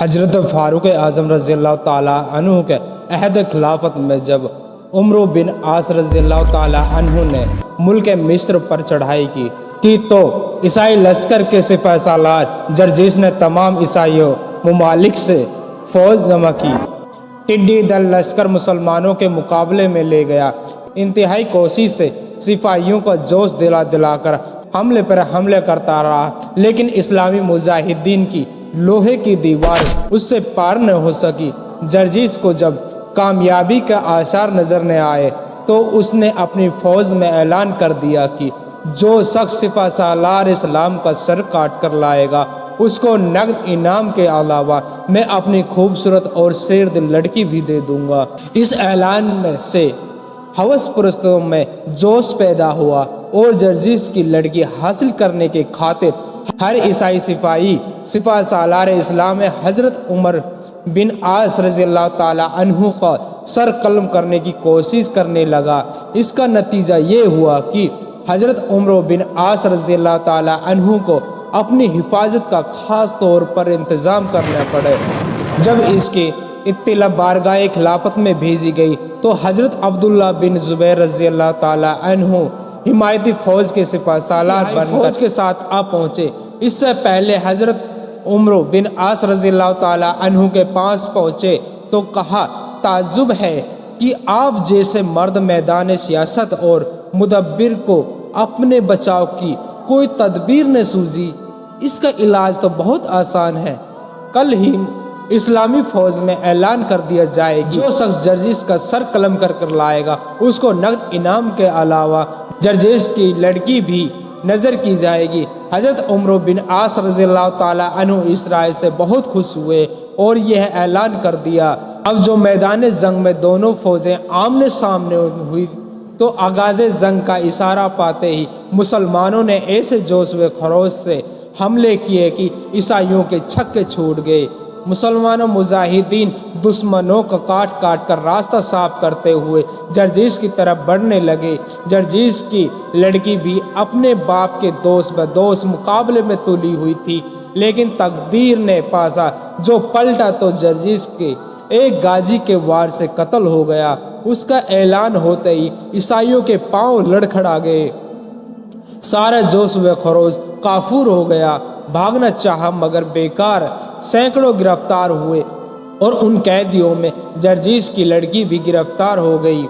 حضرت فاروق اعظم رضی اللہ تعالیٰ عنہ کے عہد خلافت میں جب عمرو بن عاص رضی اللہ تعالیٰ عنہ نے ملک مصر پر چڑھائی کی تو عیسائی لشکر کے سپہ سالار جرجیس نے تمام عیسائیوں ممالک سے فوج جمع کی۔ ٹڈی دل لشکر مسلمانوں کے مقابلے میں لے گیا، انتہائی کوشش سے سپاہیوں کو جوش دلا کر حملے پر حملے کرتا رہا، لیکن اسلامی مجاہدین کی لوہے کی دیوار اس سے پار نہ ہو سکی۔ جرجیس کو جب کامیابی کے آثار نظر نہ آئے تو اس نے اپنی فوج میں اعلان کر دیا کہ جو شخص سپہ سالار اسلام کا سر کاٹ کر لائے گا اس کو نقد انعام کے علاوہ میں اپنی خوبصورت اور شیر دل لڑکی بھی دے دوں گا۔ اس اعلان میں سے ہوس پرستوں میں جوش پیدا ہوا اور جرجیس کی لڑکی حاصل کرنے کی خاطر ہر عیسائی سپاہی سپہ سالار اسلام حضرت عمر بن عاص رضی اللہ تعالیٰ عنہ کا سر قلم کرنے کی کوشش کرنے لگا۔ اس کا نتیجہ یہ ہوا کہ حضرت عمر بن عاص رضی اللہ تعالیٰ عنہ کو اپنی حفاظت کا خاص طور پر انتظام کرنا پڑے۔ جب اس کی اطلاع بارگاہ خلافت میں بھیجی گئی تو حضرت عبداللہ بن زبیر رضی اللہ تعالیٰ عنہ حمایتی فوج کے سپہ سالار بن کر فوج کے ساتھ آ پہنچے۔ اس سے پہلے حضرت عمر بن عاص رضی اللہ تعالیٰ عنہ کے پاس پہنچے تو کہا، تعجب ہے کہ آپ جیسے مرد میدان سیاست اور مدبر کو اپنے بچاؤ کی کوئی تدبیر نہ سوزی۔ اس کا علاج تو بہت آسان ہے، کل ہی اسلامی فوج میں اعلان کر دیا جائے گا جو شخص جرجیس کا سر قلم کر لائے گا اس کو نقد انعام کے علاوہ جرجیس کی لڑکی بھی نظر کی جائے گی۔ حضرت عمر بن عاص رضی اللہ تعالیٰ عنہ اس رائے سے بہت خوش ہوئے اور یہ اعلان کر دیا۔ اب جو میدان جنگ میں دونوں فوجیں آمنے سامنے ہوئی تو آغاز جنگ کا اشارہ پاتے ہی مسلمانوں نے ایسے جوش و خروش سے حملے کیے کہ عیسائیوں کے چھکے چھوٹ گئے۔ مسلمانوں مجاہدین دشمنوں کا کاٹ کر راستہ صاف کرتے ہوئے جرجیس کی طرف بڑھنے لگے۔ جرجیس کی لڑکی بھی اپنے باپ کے دوست بدوست مقابلے میں تلی ہوئی تھی، لیکن تقدیر نے پاسا جو پلٹا تو جرجیس کے ایک غازی کے وار سے قتل ہو گیا۔ اس کا اعلان ہوتے ہی عیسائیوں کے پاؤں لڑکھڑا گئے، سارا جوش و خروش کافور ہو گیا، بھاگنا چاہا مگر بیکار، سینکڑوں گرفتار ہوئے اور ان قیدیوں میں جرجیس کی لڑکی بھی گرفتار ہو گئی۔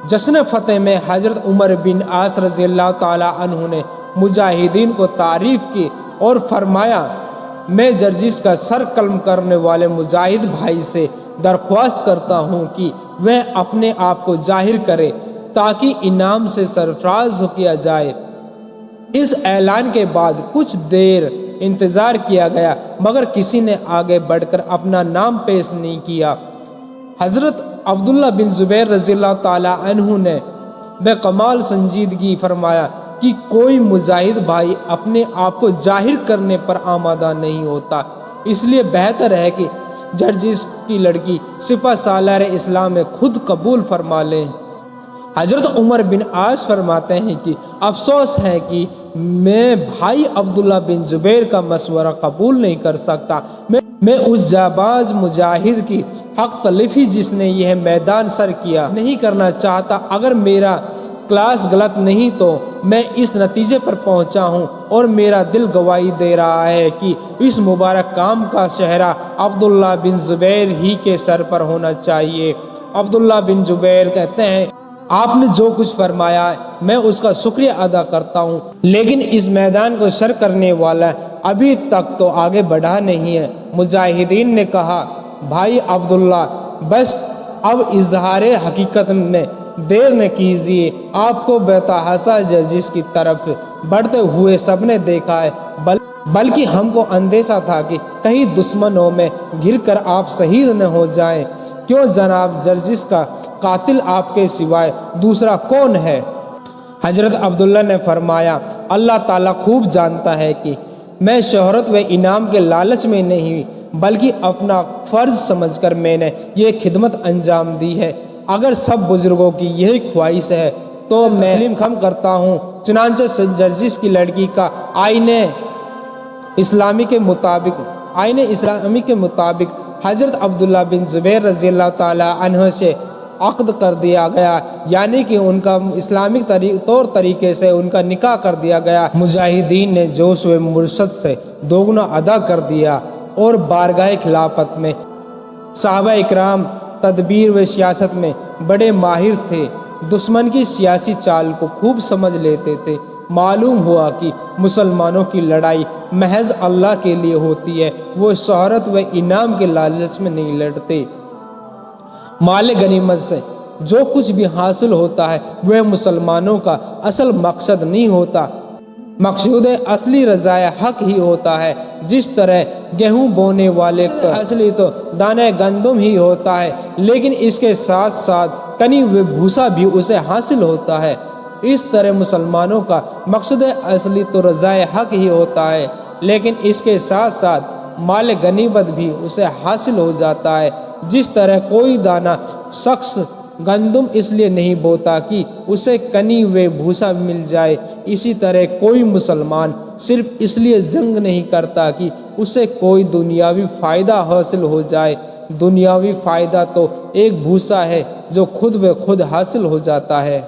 جشن فتح میں حضرت عمر بن عاص رضی اللہ تعالیٰ عنہ نے مجاہدین کو تعریف کی اور فرمایا، میں جرجیس کا سر قلم کرنے والے مجاہد بھائی سے درخواست کرتا ہوں کہ وہ اپنے آپ کو ظاہر کرے تاکہ انعام سے سرفراز کیا جائے۔ اس اعلان کے بعد کچھ دیر انتظار کیا گیا مگر کسی نے آگے بڑھ کر اپنا نام پیش نہیں کیا۔ حضرت عبداللہ بن زبیر رضی اللہ تعالیٰ عنہ نے بے کمال سنجیدگی فرمایا کہ کوئی مجاہد بھائی اپنے آپ کو ظاہر کرنے پر آمادہ نہیں ہوتا، اس لیے بہتر ہے کہ جرجیس کی لڑکی سپہ سالار اسلام میں خود قبول فرما لیں۔ حضرت عمر بن عاص فرماتے ہیں کہ افسوس ہے کہ میں بھائی عبداللہ بن زبیر کا مشورہ قبول نہیں کر سکتا۔ میں اس جاباز مجاہد کی حق تلفی جس نے یہ میدان سر کیا نہیں کرنا چاہتا۔ اگر میرا کلاس غلط نہیں تو میں اس نتیجے پر پہنچا ہوں اور میرا دل گواہی دے رہا ہے کہ اس مبارک کام کا سہرا عبداللہ بن زبیر ہی کے سر پر ہونا چاہیے۔ عبداللہ بن زبیر کہتے ہیں، آپ نے جو کچھ فرمایا میں اس کا شکریہ ادا کرتا ہوں، لیکن اس میدان کو سر کرنے والا ابھی تک تو آگے بڑھا نہیں ہے۔ مجاہدین نے کہا، بھائی عبداللہ بس اب اظہار حقیقت میں دیر نہ کیجیے، آپ کو بے تحاشا جرجیس کی طرف بڑھتے ہوئے سب نے دیکھا ہے، بلکہ ہم کو اندیشہ تھا کہ کہیں دشمنوں میں گر کر آپ شہید نہ ہو جائیں۔ کیوں جناب، جرجیس کا قاتل آپ کے سوائے دوسرا کون ہے؟ حضرت عبداللہ نے فرمایا، اللہ تعالیٰ خوب جانتا ہے کہ میں شہرت و انعام کے لالچ میں نہیں بلکہ اپنا فرض سمجھ کر میں نے یہ خدمت انجام دی ہے۔ اگر سب بزرگوں کی یہی خواہش ہے تو میں تسلیم خم کرتا ہوں۔ چنانچہ جرجیس کی لڑکی کا آئین اسلامی کے مطابق آئین اسلامی کے مطابق حضرت عبداللہ بن زبیر رضی اللہ تعالیٰ عنہ سے عقد کر دیا گیا، یعنی کہ ان کا اسلامک طور طریقے سے ان کا نکاح کر دیا گیا۔ مجاہدین نے جوش و مرشد سے دوگنا ادا کر دیا اور بارگاہ خلافت میں صحابہ اکرام تدبیر و سیاست میں بڑے ماہر تھے، دشمن کی سیاسی چال کو خوب سمجھ لیتے تھے۔ معلوم ہوا کہ مسلمانوں کی لڑائی محض اللہ کے لیے ہوتی ہے، وہ شہرت و انعام کے لالچ میں نہیں لڑتے۔ مال غنیمت سے جو کچھ بھی حاصل ہوتا ہے وہ مسلمانوں کا اصل مقصد نہیں ہوتا، مقصود اصلی رضائے حق ہی ہوتا ہے۔ جس طرح گیہوں بونے والے کا اصلی تو دانہ گندم ہی ہوتا ہے، لیکن اس کے ساتھ ساتھ کنی و بھوسا بھی اسے حاصل ہوتا ہے، اس طرح مسلمانوں کا مقصد اصلی تو رضائے حق ہی ہوتا ہے، لیکن اس کے ساتھ ساتھ مال غنیمت بھی اسے حاصل ہو جاتا ہے۔ جس طرح کوئی دانہ شخص گندم اس لیے نہیں بوتا کہ اسے کنی و بھوسا مل جائے، اسی طرح کوئی مسلمان صرف اس لیے جنگ نہیں کرتا کہ اسے کوئی دنیاوی فائدہ حاصل ہو جائے۔ دنیاوی فائدہ تو ایک بھوسا ہے جو خود بخود حاصل ہو جاتا ہے۔